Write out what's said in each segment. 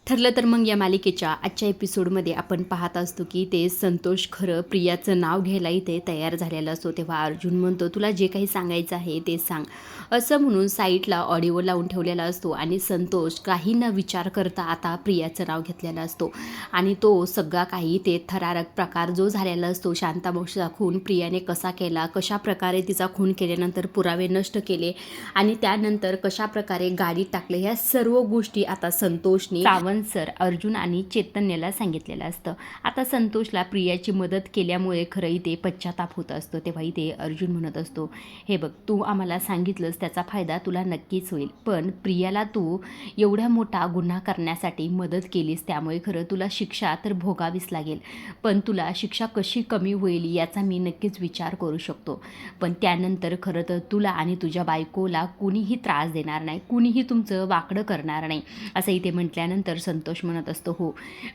ठरलं तर मग या मालिकेच्या आजच्या एपिसोडमध्ये आपण पाहत असतो की ते संतोष खरं प्रियाचं नाव घ्यायला इथे तयार झालेला असतो. तेव्हा अर्जुन म्हणतो, तुला जे काही सांगायचं आहे ते सांग, असं म्हणून साईटला ऑडिओ लावून ठेवलेला असतो. आणि संतोष काही न विचार करता आता प्रियाचं नाव घेतलेलं असतो. आणि तो सगळा काही ते थरारक प्रकार जो झालेला असतो, शांताबाईचा खून प्रियाने कसा केला, कशा प्रकारे तिचा खून केल्यानंतर पुरावे नष्ट केले आणि त्यानंतर कशा प्रकारे गाडीत टाकले, ह्या सर्व गोष्टी आता संतोषने सर अर्जुन आणि चैतन्यला सांगितलेलं असतं. आता संतोषला प्रियाची मदत केल्यामुळे खरं इथे पश्चाताप होत असतो. तेव्हा इथे अर्जुन म्हणत असतो, हे बघ, तू आम्हाला सांगितलंस त्याचा फायदा तुला नक्कीच होईल, पण प्रियाला तू एवढा मोठा गुन्हा करण्यासाठी मदत केलीस, त्यामुळे खरं तुला शिक्षा तर भोगावीच लागेल. पण तुला शिक्षा कशी कमी होईल याचा मी नक्कीच विचार करू शकतो. पण त्यानंतर खरं तर तुला आणि तुझ्या बायकोला कुणीही त्रास देणार नाही, कुणीही तुमचं वाकडं करणार नाही, असं इथे म्हटल्यानंतर संतोष म्हणत असतो, हो,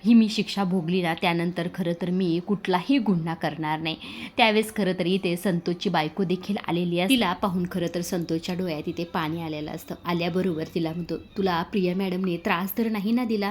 ही मी शिक्षा भोगली ना, त्यानंतर खरं तर मी कुठलाही गुन्हा करणार नाही. त्यावेळेस खरं तर इथे संतोषची बायको देखील आलेली असते. तिला पाहून खरं तर संतोषच्या डोळ्यात इथे पाणी आलेलं असतं. आल्याबरोबर तिला म्हणतो, तुला प्रिया मॅडमने त्रास तर नाही ना दिला?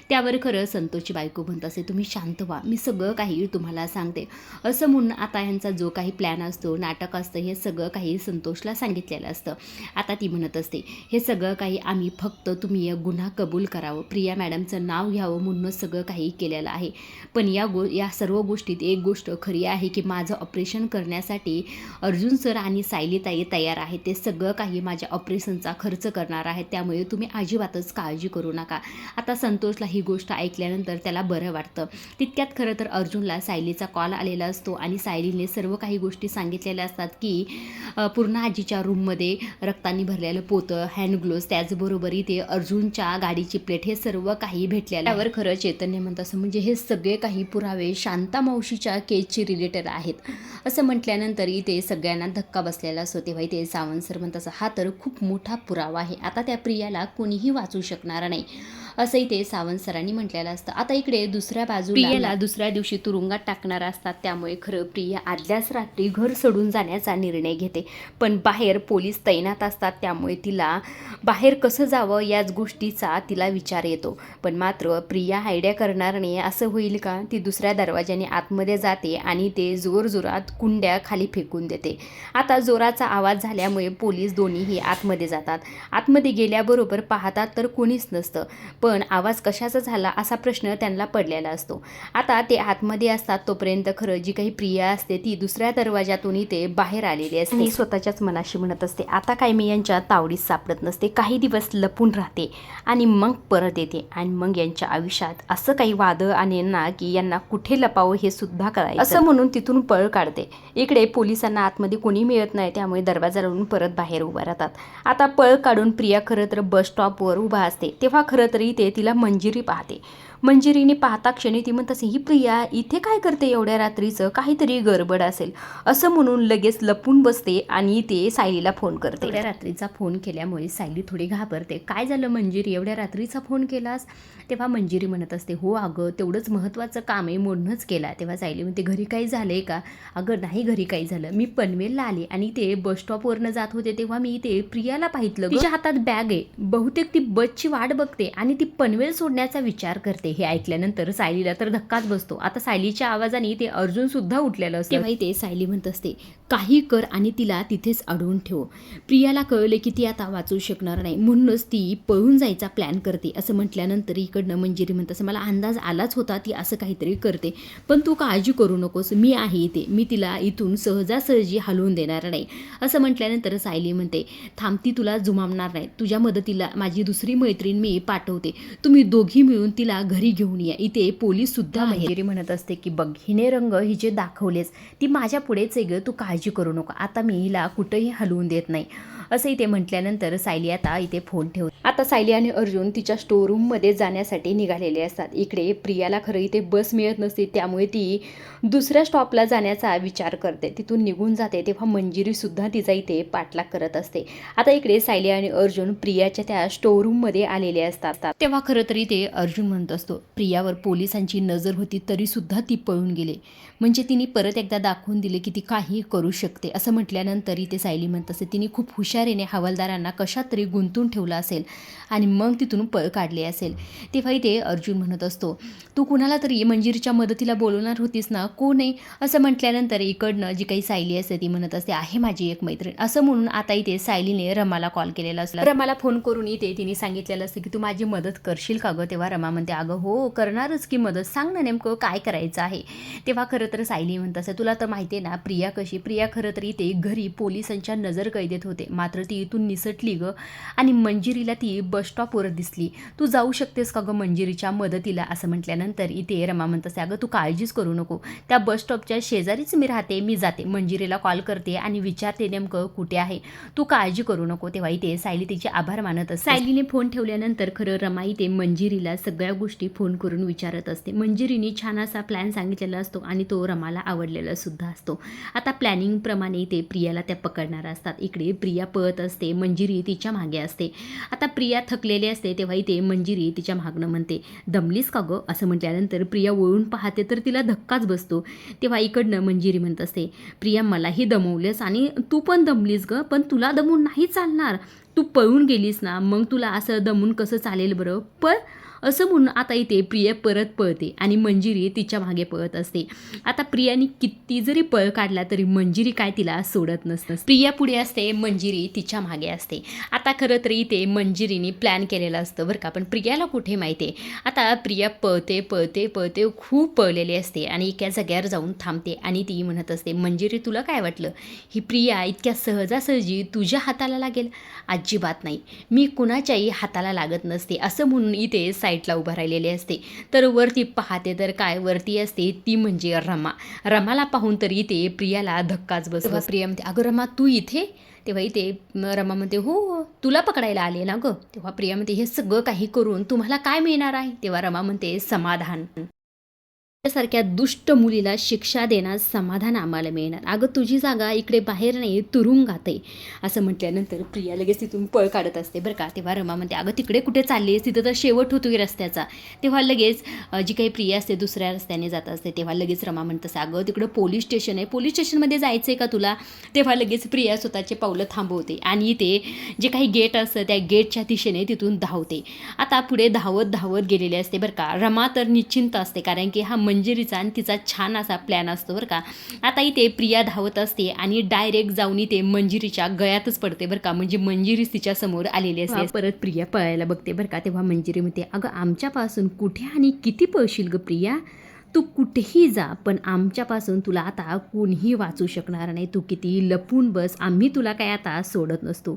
त्यावर खरं संतोषची बायको म्हणत असते, तुम्ही शांत व्हा, मी सगळं काही तुम्हाला सांगते, असं म्हणून आता ह्यांचा जो काही प्लॅन असतो, नाटक असतं, हे सगळं काही संतोषला सांगितलेलं असतं. आता ती म्हणत असते, हे सगळं काही आम्ही फक्त तुम्ही एक गुन्हा कबूल करावं, प्रिया मॅडमचं नाव घ्यावं म्हणूनच सगळं काही केलेलं आहे. पण या सर्व गोष्टीत एक गोष्ट खरी आहे की माझं ऑपरेशन करण्यासाठी अर्जुन सर आणि सायलीताई तयार आहे. ते सगळं काही माझ्या ऑपरेशनचा खर्च करणार आहे, त्यामुळे तुम्ही अजिबातच काळजी करू नका. आता संतोषला ही गोष्ट ऐकल्यानंतर त्याला बरं वाटतं. तितक्यात खरं तर अर्जुनला सायलीचा कॉल आलेला असतो आणि सायलीने सर्व काही गोष्टी सांगितलेल्या असतात की पूर्ण आजीच्या रूममध्ये रक्तानी भरलेलं पोतं, हँड ग्लोव्ज, त्याचबरोबर इथे अर्जुनच्या गाडीची प्लेट, हे सर्व काही भेटलेलं. त्यावर खरं चैतन्य म्हणत असं, म्हणजे हे सगळे काही पुरावे शांता मावशीच्या केसची रिलेटेड आहेत, असं म्हटल्यानंतर इथे सगळ्यांना धक्का बसलेला असतो. तेव्हा इथे सावंत सर म्हणत असं, हा तर खूप मोठा पुरावा आहे, आता त्या प्रियाला कोणीही वाचू शकणार नाही, असं इथे सावंत सरांनी म्हटलेलं असतं. आता इकडे दुसऱ्या बाजूला प्रियाला दुसऱ्या दिवशी तुरुंगात टाकणार असतात, त्यामुळे खरं प्रिया आदल्याच रात्री घर सोडून जाण्याचा निर्णय घेते. पण बाहेर पोलीस तैनात असतात, त्यामुळे तिला बाहेर कसं जावं याच गोष्टीचा तिला विचार येतो. पण मात्र प्रिया आयडिया करणार नाही. असं होईल का? ती दुसऱ्या दरवाजाने आतमध्ये जाते आणि ते जोरजोरात कुंड्या खाली फेकून देते. आता जोराचा आवाज झाल्यामुळे पोलीस दोन्हीही आतमध्ये जातात. आतमध्ये गेल्याबरोबर पाहतात तर कोणीच नसतं. पण आवाज कशाचा झाला असा प्रश्न त्यांना पडलेला असतो. आता ते आतमध्ये असतात तोपर्यंत खरं जी काही प्रिया असते ती दुसऱ्या दरवाजातून इथे बाहेर आलेली असते आणि स्वतःच्याच मनाशी म्हणत असते, आता काय मी यांच्या तावडीत सापडत नसते, काही दिवस लपून राहते आणि मग परत येते आणि मग यांच्या आयुष्यात असं काही वादळ आणेल ना की यांना कुठे लपावं हे सुद्धा कळायचं, असं म्हणून तिथून पळ काढते. इकडे पोलिसांना आतमध्ये कोणी मिळत नाही, त्यामुळे दरवाजा लावून परत बाहेर उभा राहतात. आता पळ काढून प्रिया खरं तर बस स्टॉपवर उभा असते. तेव्हा खरं तर इथे तिला मंजिरी पाहते. मंजिरीने पाहता क्षणी ती म्हणत असे, ही प्रिया इथे काय करते एवढ्या रात्रीचं, काहीतरी गडबड असेल, असं म्हणून लगेच लपून बसते आणि ते सायलीला फोन करते. एवढ्या रात्रीचा फोन केल्यामुळे सायली थोडी घाबरते. काय झालं मंजिरी, एवढ्या रात्रीचा फोन केलास? तेव्हा मंजिरी म्हणत असते, हो अगं, तेवढंच महत्त्वाचं काम आहे म्हणूनच केला. तेव्हा सायली म्हणते, घरी काही झालं आहे का? अगं नाही, घरी काही झालं, मी पनवेलला आले आणि ते बस स्टॉपवरनं जात होते तेव्हा मी ते प्रियाला पाहितलं, तिच्या हातात बॅग आहे, बहुतेक ती बसची वाट बघते आणि ती पनवेल सोडण्याचा विचार करते. हे ऐकल्यानंतर सायलीला तर धक्काच बसतो. आता सायलीच्या आवाजाने ते अर्जुन सुद्धा उठलेलं असतं. तेव्हा ते सायली म्हणत असते, काही कर आणि तिला तिथेच अडवून ठेव. प्रियाला कळले की ती आता वाचू शकणार नाही, म्हणूनच ती पळून जायचा प्लॅन करते, असं म्हटल्यानंतर इकडनं मंजिरी म्हणत असं, मला अंदाज आलाच होता ती असं काहीतरी करते, पण तू काळजी करू नकोस, मी आहे इथे, मी तिला इथून सहजासहजी हलवून देणार नाही, असं म्हटल्यानंतर सायली म्हणते, थांबती तुला जुमावणार नाही, तुझ्या मदतीला माझी दुसरी मैत्रीण मी पाठवते, तुम्ही दोघी मिळून तिला घरी घेऊन या. इथे पोलीस सुद्धा मंजिरी म्हणत असते की बघ, हिने रंग हिचे दाखवलेच, ती माझ्या पुढेच आहे ग, तू काळजी करू नको, आता मी हिला कुठंही हलवून देत नाही, असं इथे म्हटल्यानंतर सायली आता इथे फोन ठेवते. आता सायली आणि अर्जुन तिच्या स्टोरूममध्ये जाण्यासाठी निघालेले असतात. इकडे प्रियाला खरं इथे बस मिळत नसते, त्यामुळे ती दुसऱ्या स्टॉपला जाण्याचा विचार करते, तिथून निघून जाते. तेव्हा मंजिरी सुद्धा तिचा इथे पाठलाग करत असते. आता इकडे सायली आणि अर्जुन प्रियाच्या त्या स्टोरूममध्ये आलेले असतात. तेव्हा खरं तरी ते अर्जुन म्हणत असतो, प्रियावर पोलिसांची नजर होती तरी सुद्धा ती पळून गेले, म्हणजे तिने परत एकदा दाखवून दिले की ती काही करू शकते, असं म्हटल्यानंतर इथे सायली म्हणत असते, तिने खूप हुशार बिचारीने हवालदारांना कशात तरी गुंतून ठेवलं असेल आणि मग तिथून पळ काढली असेल. तेव्हा इथे अर्जुन म्हणत असतो, तू कुणाला तरी मंजिरीच्या मदतीला बोलवणार होतीस ना, कोण आहे असं म्हटल्यानंतर इकडनं जी काही सायली असते ती म्हणत असते, आहे माझी एक मैत्रीण. असं म्हणून आता इथे सायलीने रमाला कॉल केलेला असला. रमाला फोन करून इथे तिने सांगितलेलं असतं की तू माझी मदत करशील का गं. तेव्हा रमा म्हणते, अगं हो करणारच की मदत, सांग ना नेमकं काय करायचं आहे. तेव्हा खरं तर सायली म्हणत असते, तुला तर माहिती आहे ना प्रिया कशी. प्रिया खरं तर इथे घरी पोलिसांच्या नजर कैदेत होते, मात्र ती इथून निसटली गं आणि मंजिरीला ती बस स्टॉपवर दिसली. तू जाऊ शकतेस का गं मंजिरीच्या मदतीला. असं म्हटल्यानंतर इथे रमा म्हणत असते, अगं तू काळजीच करू नको, त्या बस स्टॉपच्या शेजारीच मी राहते, मी जाते मंजिरीला कॉल करते आणि विचारते नेमकं कुठे आहे, तू काळजी करू नको. तेव्हा इथे सायली तिचे आभार मानत असते. सायलीने फोन ठेवल्यानंतर खरं रमा इथे मंजिरीला सगळ्या गोष्टी फोन करून विचारत असते. मंजिरीने छान असा प्लॅन सांगितलेला असतो आणि तो रमाला आवडलेला सुद्धा असतो. आता प्लॅनिंगप्रमाणे ते प्रियाला त्या पकडणार असतात. इकडे प्रिया पळत असते, मंजिरी तिच्या मागे असते. आता प्रिया थकलेली असते तेव्हा इथे मंजिरी तिच्या मागणं म्हणते, दमलीस का गं. असं म्हटल्यानंतर प्रिया वळून पाहते तर तिला धक्काच बसतो. तेव्हा इकडनं मंजिरी म्हणत असते, प्रिया मलाही दमवलंस आणि तू पण दमलीस गं, पण तुला दमून नाही चालणार, तू पळून गेलीस ना, मग तुला असं दमून कसं चालेल बरं. पण असं म्हणून आता इथे प्रिया परत पळते आणि मंजिरी तिच्या मागे पळत असते. आता प्रियाने किती जरी पळ काढला तरी मंजिरी काय तिला सोडत नसतं. प्रिया पुढे असते, मंजिरी तिच्या मागे असते. आता खरं तर इथे मंजिरीने प्लॅन केलेलं असतं बरं का, पण प्रियाला कुठे माहिती आहे. आता प्रिया पळते पळते पळते खूप पळलेली असते आणि एका जाग्यावर जाऊन थांबते आणि ती म्हणत असते, मंजिरी तुला काय वाटलं ही प्रिया इतक्या सहजासहजी तुझ्या हाताला लागेल. अजिबात नाही, मी कुणाच्याही हाताला लागत नसते. असं म्हणून इथे साईडला उभा राहिलेली असते. तर वरती पाहते तर काय, वरती असते ती म्हणजे रमा. रमाला पाहून तर इथे प्रियाला धक्काच बसतो. प्रिया म्हणते, अगं रमा तू इथे. तेव्हा इथे रमा म्हणते, हो तुला पकडायला आले ना गं. तेव्हा प्रिया म्हणते, हे सगळं काही करून तुम्हाला काय मिळणार आहे. तेव्हा रमा म्हणते, समाधान. सारख्या दुष्ट मुलीला शिक्षा देण्यास समाधान आम्हाला मिळणार. अगं तुझी जागा इकडे बाहेर नाही, तुरुंगात आहे. असं म्हटल्यानंतर प्रिया लगेच तिथून पळ काढत असते बरं का. तेव्हा रमा म्हणते, अगं तिकडे कुठे चालली आहेस, तिथं तर शेवट होतो की रस्त्याचा. तेव्हा लगेच जी काही प्रिया असते दुसऱ्या रस्त्याने जात असते. तेव्हा लगेच रमा म्हणत असते, अगं तिकडं पोलीस स्टेशन आहे, पोलीस स्टेशनमध्ये जायचं आहे का तुला. तेव्हा लगेच प्रिया स्वतःचे पावलं थांबवते आणि ते जे काही गेट असतं त्या गेटच्या दिशेने तिथून धावते. आता पुढे धावत धावत गेलेले असते बरं का. रमा तर निश्चिंत असते कारण की हा मंजिरीचा आणि तिचा छान असा प्लॅन असतो बरं का. आता इथे प्रिया धावत असते आणि डायरेक्ट जाऊन इथे मंजिरीच्या गळ्यातच पडते बरं का. म्हणजे मंजिरी तिच्या समोर आलेली असते. परत प्रिया पळायला बघते बरं का. तेव्हा मंजिरी म्हणते, अगं आमच्यापासून कुठे आणि किती पळशील ग प्रिया, तू कुठेही जा पण आमच्यापासून तुला आता कोणीही वाचू शकणार नाही. तू कितीही लपून बस, आम्ही तुला काय आता सोडत नसतो.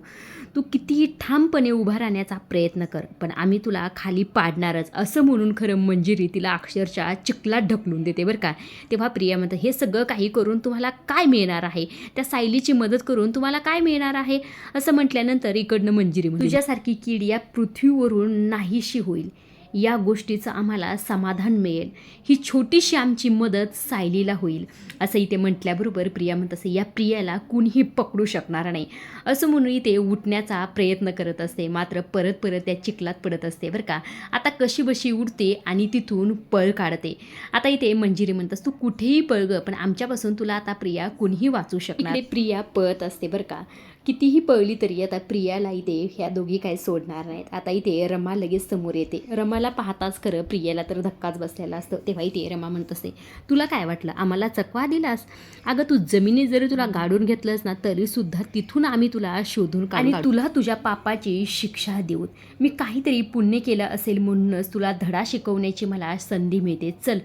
तू कितीही ठामपणे उभा राहण्याचा प्रयत्न कर, पण आम्ही तुला खाली पाडणारच. असं म्हणून खरं मंजिरी तिला अक्षरशः चिखलात ढकलून देते बरं का. तेव्हा प्रिया म्हणते, हे सगळं काही करून तुम्हाला काय मिळणार आहे, त्या सायलीची मदत करून तुम्हाला काय मिळणार आहे. असं म्हटल्यानंतर इकडनं मंजिरी म्हणते, तुझ्यासारखी कीड या पृथ्वीवरून नाहीशी होईल, या गोष्टीचं आम्हाला समाधान मिळेल. ही छोटीशी आमची मदत सायलीला होईल. असं इथे म्हटल्याबरोबर प्रिया म्हणत असते, या प्रियाला कुणीही पकडू शकणार नाही. असं म्हणून इथे उठण्याचा प्रयत्न करत असते, मात्र परत परत त्या चिखलात पडत असते बरं का. आता कशी बशी उठते आणि तिथून पळ काढते. आता इथे मंजिरी म्हणतात, तू कुठेही पळ ग, पण आमच्यापासून तुला आता प्रिया कुणीही वाचू शकणार. प्रिया पळत असते बरं का. कितीही पळली तरी आता प्रियाला इथे ह्या दोघी काही सोडणार नाहीत. आता इथे रमा लगेच समोर येते. रमाला पाहताच खरं प्रियाला तर धक्काच बसलेला असतो. तेव्हा इथे रमा म्हणत असते, तुला काय वाटलं आम्हाला चकवा दिलास. अगं तू जमिनीत जरी तुला गाडून घेतलंस ना तरी सुद्धा तिथून आम्ही तुला शोधून काढू आणि तुला तुझ्या पापाची शिक्षा देऊ. मी काहीतरी पुण्य केलं असेल म्हणूनच तुला धडा शिकवण्याची मला संधी मिळते. चल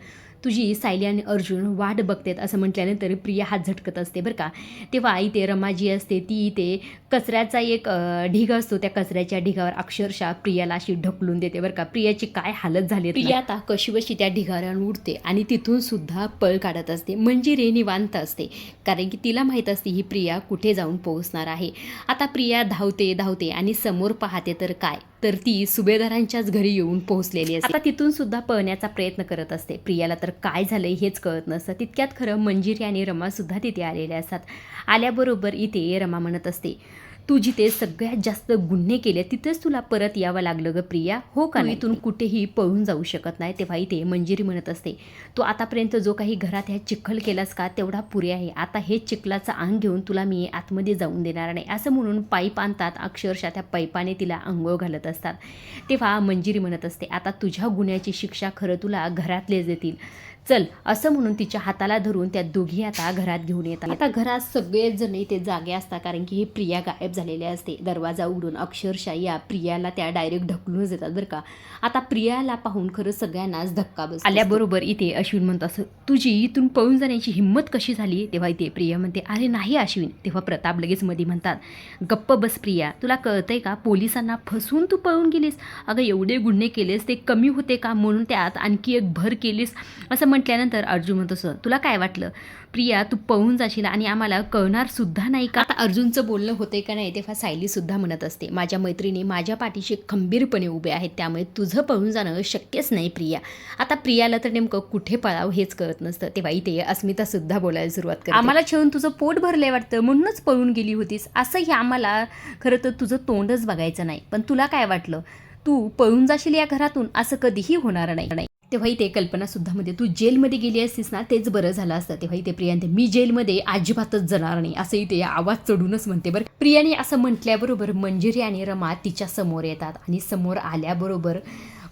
तुझी सायली आणि अर्जुन वाट बघतेत. असं म्हटल्यानंतर प्रिया हात झटकत असते बरं का. तेव्हा इथे रमा जी असते ती इथे कचऱ्याचा एक ढिग असतो, त्या कचऱ्याच्या ढिगावर अक्षरशः प्रियाला अशी ढकलून देते बरं का. प्रियाची काय हालत झाली. प्रिया आता कशीबशी त्या ढिगावर उडते आणि तिथून सुद्धा पळ काढत असते. म्हणजे रे निवांत असते कारण की तिला माहीत असते ही प्रिया कुठे जाऊन पोहोचणार आहे. आता प्रिया धावते धावते आणि समोर पाहते तर काय, तर ती सुभेदारांच्याच घरी येऊन पोहोचलेली असते. आता तिथून सुद्धा पळण्याचा प्रयत्न करत असते. प्रियाला तर काय झालंय हेच कळत नसतं. तितक्यात खरं मंजिरी आणि रमा सुद्धा तिथे आलेल्या असतात. आल्याबरोबर इथे रमा म्हणत असते, तू जिथे सगळ्यात जास्त गुन्हे केले तिथेच तुला परत यावं लागलं ग प्रिया, हो का? इथून कुठेही पळून जाऊ शकत नाही. तेव्हा इथे मंजिरी म्हणत असते, तू आतापर्यंत जो काही घरात ह्या चिखल केलास का तेवढा पुरे आहे. आता हे चिखलाचं अंग घेऊन तुला मी आतमध्ये जाऊन देणार नाही. असं म्हणून पाईप आणतात, अक्षरशः त्या पाईपाने तिला अंघोळ घालत असतात. तेव्हा मंजिरी म्हणत असते, आता तुझ्या गुन्ह्याची शिक्षा खरं तुला घरातलेच देतील, चल. असं म्हणून तिच्या हाताला धरून त्या दोघी आता घरात घेऊन येतात. आता घरात सगळेच जण ते जागे असतात, कारण की ही प्रिया गायब झालेली असते. दरवाजा उघडून अक्षरशः या प्रियाला त्या डायरेक्ट ढकलूनच येतात बरं का. आता प्रियाला पाहून खरं सगळ्यांनाच धक्का बसतो. आल्याबरोबर इथे अश्विन म्हणत असं, तुझी इथून पळून जाण्याची हिंमत कशी झाली? तेव्हा इथे प्रिया म्हणते, अरे नाही अश्विन. तेव्हा प्रताप लगेच मध्ये म्हणतात, गप्प बस प्रिया, तुला कळतंय का पोलिसांना फसवून तू पळून गेलीस? अगं एवढे गुन्हे केलेस ते कमी होते का म्हणून त्यात आणखी एक भर केलीस? असं म्हटल्यानंतर अर्जुन म्हणत असं, तुला काय वाटलं प्रिया तू पळून जाशील आणि आम्हाला कळणार सुद्धा नाही का? आता अर्जुनचं बोलणं होते का नाही तेव्हा सायली सुद्धा म्हणत असते, माझ्या मैत्रिणी माझ्या पाठीशी खंबीरपणे उभे आहेत, त्यामुळे तुझं पळून जाणं शक्यच नाही प्रिया. आता प्रियाला तर नेमकं कुठे पळावं हेच कळत नसतं. तेव्हा इथे अस्मिता सुद्धा बोलायला सुरुवात करते, आम्हाला छळून तुझं पोट भरलंय वाटतं म्हणूनच पळून गेली होतीस. असंही आम्हाला खरं तर तुझं तोंडच बघायचं नाही, पण तुला काय वाटलं तू पळून जाशील या घरातून? असं कधीही होणार नाही. तेव्हा इथे कल्पनासुद्धा मध्ये, तू जेलमध्ये गेली असतीस ना तेच बरं झालं असतं. तेव्हा इथे प्रियांते, मी जेलमध्ये अजिबातच जाणार नाही असं इथे आवाज चढूनच म्हणते बरं. प्रियाने असं म्हटल्याबरोबर मंजिरी आणि रमा तिच्या समोर येतात आणि समोर आल्याबरोबर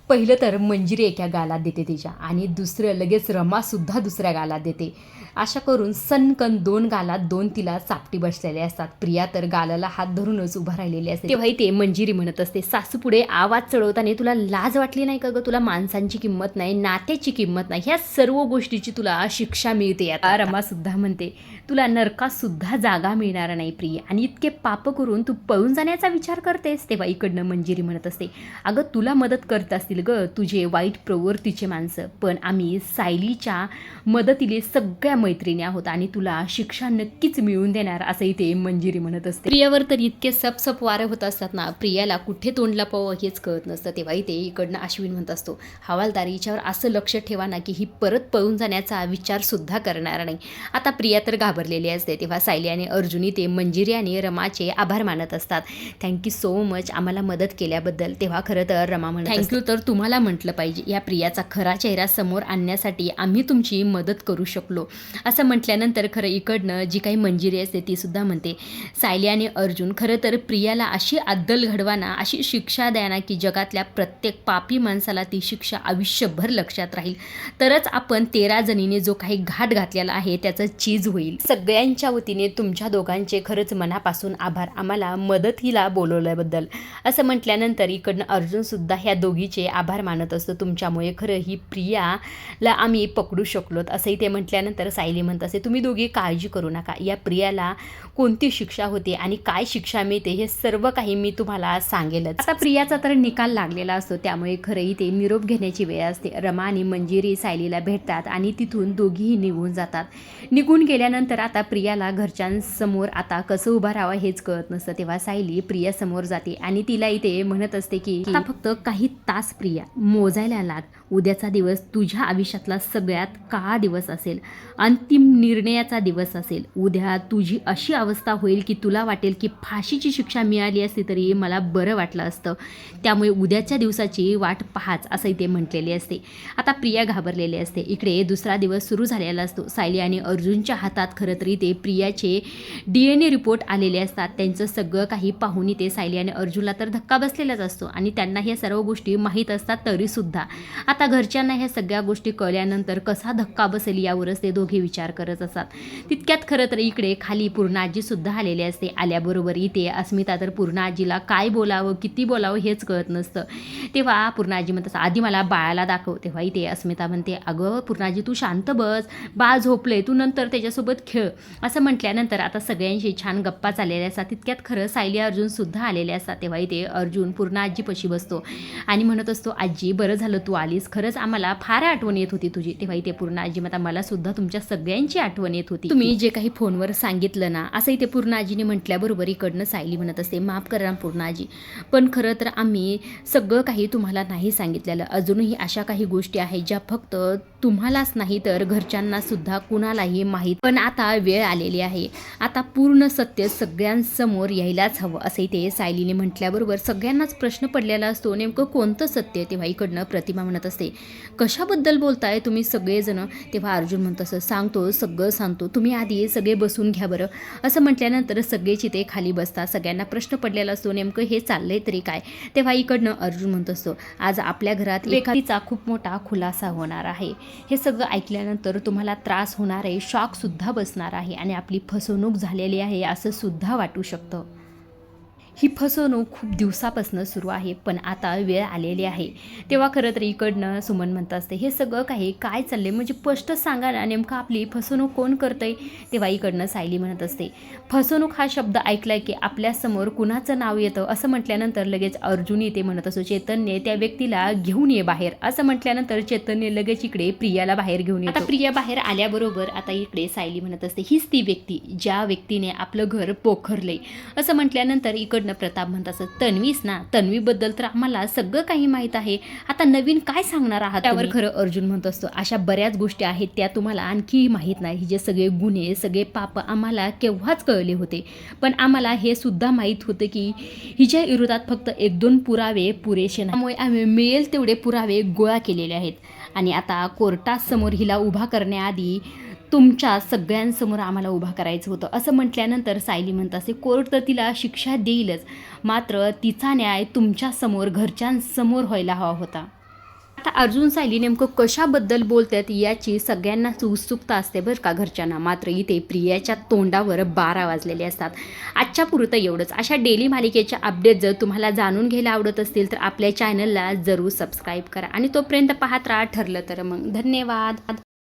पहिलं तर मंजिरी एका गालात देते तिच्या आणि दुसरं लगेच रमासुद्धा दुसऱ्या गालात देते. अशा करून सनकन 2 गालात 2 तिला चापटी बसलेले असतात. प्रिया तर गालाला हात धरूनच उभा राहिलेली असते. तेव्हा इथे मंजिरी म्हणत असते, सासू पुढे आवाज चढवताना तुला लाज वाटली नाही का ग? तुला माणसांची किंमत नाही, नात्याची किंमत नाही, ह्या सर्व गोष्टीची तुला शिक्षा मिळते. आता रमा सुद्धा म्हणते, तुला नरकात सुद्धा जागा मिळणार नाही प्रिया, आणि इतके पाप करून तू पळून जाण्याचा विचार करतेस. तेव्हा इकडनं मंजिरी म्हणत असते, अगं तुला मदत करत असतील ग तुझे वाईट प्रवृत्तीचे माणसं, पण आम्ही सायलीच्या मदतीने सगळ्या मैत्रिणी आहोत आणि तुला शिक्षा नक्कीच मिळवून देणार असं इथे मंजिरी म्हणत असते. प्रियावर तर इतके सपसप वारे होत असतात ना, प्रियाला कुठे तोंड लपवावं हेच कळत नसतं. तेव्हा इथे इकडनं अश्विन म्हणत असतो, हवालदार हिच्यावर असं लक्ष ठेवा ना की ही परत पळून जाण्याचा विचार सुद्धा करणार नाही. आता प्रिया तर घाबरलेली असते. तेव्हा सायली आणि अर्जुनी ते मंजिरी आणि रमाचे आभार मानत असतात, थँक्यू सो मच आम्हाला मदत केल्याबद्दल. तेव्हा खरं तर रमा म्हणत, थँक्यू तर तुम्हाला म्हटलं पाहिजे, या प्रियाचा खरा चेहरा समोर आणण्यासाठी आम्ही तुमची मदत करू शकलो. असं म्हटल्यानंतर खरं इकडनं जी काही मंजिरी असते ती सुद्धा म्हणते, सायली आणि अर्जुन खरं तर प्रियाला अशी अद्दल घडवाना, अशी शिक्षा द्या ना की जगातल्या प्रत्येक पापी माणसाला ती शिक्षा आयुष्यभर लक्षात राहील, तरच आपण 13 जणीने जो काही घाट घातलेला आहे त्याचं चीज होईल. सगळ्यांच्या वतीने तुमच्या दोघांचे खरंच मनापासून आभार, आम्हाला मदतीला बोलवल्याबद्दल. असं म्हटल्यानंतर इकडनं अर्जुन सुद्धा ह्या दोघीचे आभार मानत असतो, तुमच्यामुळे खरं ही प्रियाला आम्ही पकडू शकलोत. असंही ते म्हटल्यानंतर सायली म्हणत असते, तुम्ही दोघी काळजी करू नका, या प्रियाला कोणती शिक्षा होते आणि काय शिक्षा मिळते हे सर्व काही मी तुम्हाला सांगेलच. आता प्रियाचा तर निकाल लागलेला असतो, त्यामुळे खरंही ते निरोप घेण्याची वेळ असते. रमा आणि मंजिरी सायलीला भेटतात आणि तिथून दोघीही निघून जातात. निघून गेल्यानंतर आता प्रियाला घरच्यांसमोर आता कसं उभं राहावं हेच कळत नसतं. तेव्हा सायली प्रियासमोर जाते आणि तिला इथे म्हणत असते की आता फक्त काही तास प्रिया मोजायला लाग, उद्याचा दिवस तुझ्या आयुष्यातला सगळ्यात काळा दिवस असेल, अंतिम निर्णयाचा दिवस असेल. उद्या तुझी अशी अवस्था होईल की तुला वाटेल की फाशीची शिक्षा मिळाली असती तरी मला बरं वाटलं असतं, त्यामुळे उद्याच्या दिवसाची वाट पाहाच असं इथे म्हटलेले असते. आता प्रिया घाबरलेली असते. इकडे दुसरा दिवस सुरू झालेला असतो. सायली आणि अर्जुनच्या हातात खरं तरी ते प्रियाचे DNA रिपोर्ट आलेले असतात. त्यांचं सगळं काही पाहून इथे सायली आणि अर्जुनला तर धक्का बसलेलाच असतो आणि त्यांना ह्या सर्व गोष्टी माहीत असतात तरीसुद्धा आता घरच्यांना ह्या सगळ्या गोष्टी कळल्यानंतर कसा धक्का बसेल यावरच ते दोघे विचार करत असतात. तितक्यात खरं तर इकडे खाली पूर्ण आजीसुद्धा आलेली असते. आल्याबरोबर इथे अस्मिता तर पूर्ण आजीला काय बोलावं किती बोलावं हेच कळत नसतं. तेव्हा पूर्ण आजी म्हणतात, आधी मला बाळाला दाखव. तेव्हा इथे अस्मिता म्हणते, अगं पूर्णाजी तू शांत बस, बाळ झोपले, तू नंतर त्याच्यासोबत खेळ. असं म्हटल्यानंतर आता सगळ्यांशी छान गप्पा चाललेल्या असतात. तितक्यात खरं सायली अर्जुन सुद्धा आलेले असतात. तेव्हा इथे अर्जुन पूर्ण आजीपाशी बसतो आणि म्हणत असतो, असतो, आजी बरं झालं तू आलीस, खरंच आम्हाला फार आठवण येत होती तुझी. तेव्हा इथे पूर्ण आजी म्हणतात, मला सुद्धा तुमच्या सगळ्यांची आठवण येत होती, तुम्ही जे काही फोनवर सांगितलं ना, असं इथे पूर्ण आजीने म्हटल्याबरोबर इकडनं सायली म्हणत असते, माफ करा पूर्ण आजी, पण खरं तर आम्ही सगळं काही तुम्हाला नाही सांगितलेलं. अजूनही अशा काही गोष्टी आहेत ज्या फक्त तुम्हालाच नाही तर घरच्यांना सुद्धा कुणालाही माहीत. पण आता वेळ आलेली आहे, आता पूर्ण सत्य सगळ्यांसमोर यायलाच हवं, असं इथे सायलीने म्हटल्याबरोबर सगळ्यांनाच प्रश्न पडलेला असतो, नेमकं कोणतं सत्य. तेव्हा इकडनं प्रतिमा म्हणत असते, कशाबद्दल बोलताय तुम्ही सगळेजण. तेव्हा अर्जुन म्हणत असं, सांगतो सगळं सांगतो, तुम्ही आधी सगळे बसून घ्या बरं. असं म्हटल्यानंतर सगळेच इथे खाली बसतात. सगळ्यांना प्रश्न पडलेला असतो, नेमकं हे चाललंय तरी काय. तेव्हा इकडनं अर्जुन म्हणत असतो, आज आपल्या घरात एखादीचा खूप मोठा खुलासा होणार आहे. हे सगळं ऐकल्यानंतर तुम्हाला त्रास होणार आहे, शॉकसुद्धा बसणार आहे आणि आपली फसवणूक झालेली आहे असं सुद्धा वाटू शकतं. ही फसवणूक खूप दिवसापासून सुरू आहे, पण आता वेळ आलेली आहे. तेव्हा खरं तर इकडनं सुमन म्हणत असते, हे सगळं काही काय चाललंय, म्हणजे स्पष्ट सांगा ना, नेमकं आपली फसवणूक कोण करतंय. तेव्हा इकडनं सायली म्हणत असते, फसवणूक हा शब्द ऐकलाय की आपल्यासमोर कुणाचं नाव येतं. असं म्हटल्यानंतर लगेच अर्जुन इथे म्हणत असतो, चेतनने त्या व्यक्तीला घेऊन ये बाहेर. असं म्हटल्यानंतर चेतनने लगेच इकडे प्रियाला बाहेर घेऊन येतो. आता प्रिया बाहेर आल्याबरोबर आता इकडे सायली म्हणत असते, हीच ती व्यक्ती ज्या व्यक्तीने आपलं घर पोखरलंय. असं म्हटल्यानंतर इकडनं प्रताप म्हणत असत, तन्वीच ना, तन्वीबद्दल तर आम्हाला सगळं काही माहीत आहे, आता नवीन काय सांगणार आहात. त्यावर खरं अर्जुन म्हणत असतो, अशा बऱ्याच गोष्टी आहेत त्या तुम्हाला आणखी माहीत नाही. जे सगळे गुन्हे सगळे पाप आम्हाला केव्हाच कळले होते, पण आम्हाला हे सुद्धा माहीत होतं की हिच्या विरोधात फक्त 1-2 पुरावे पुरेसे नाही, त्यामुळे आम्ही मिळेल तेवढे पुरावे गोळा केलेले आहेत आणि आता कोर्टासमोर हिला उभा करण्याआधी तुमच्या सगळ्यांसमोर आम्हाला उभा करायचं होतं. असं म्हटल्यानंतर सायली म्हणत असते, कोर्ट तर तिला शिक्षा देईलच, मात्र तिचा न्याय तुमच्यासमोर घरच्यांसमोर व्हायला हवा होता. आता अर्जुन सायली नेमकं कशाबद्दल बोलतात याची सगळ्यांनाच उत्सुकता असते बरं का घरच्यांना. मात्र इथे प्रियाच्या तोंडावर 12 वाजलेले असतात. आजच्या पुरतं एवढंच. अशा डेली मालिकेच्या अपडेट जर तुम्हाला जाणून घ्यायला आवडत असतील तर आपल्या चॅनलला जरूर सबस्क्राईब करा आणि तोपर्यंत पाहत राहा. ठरलं तर मग धन्यवाद.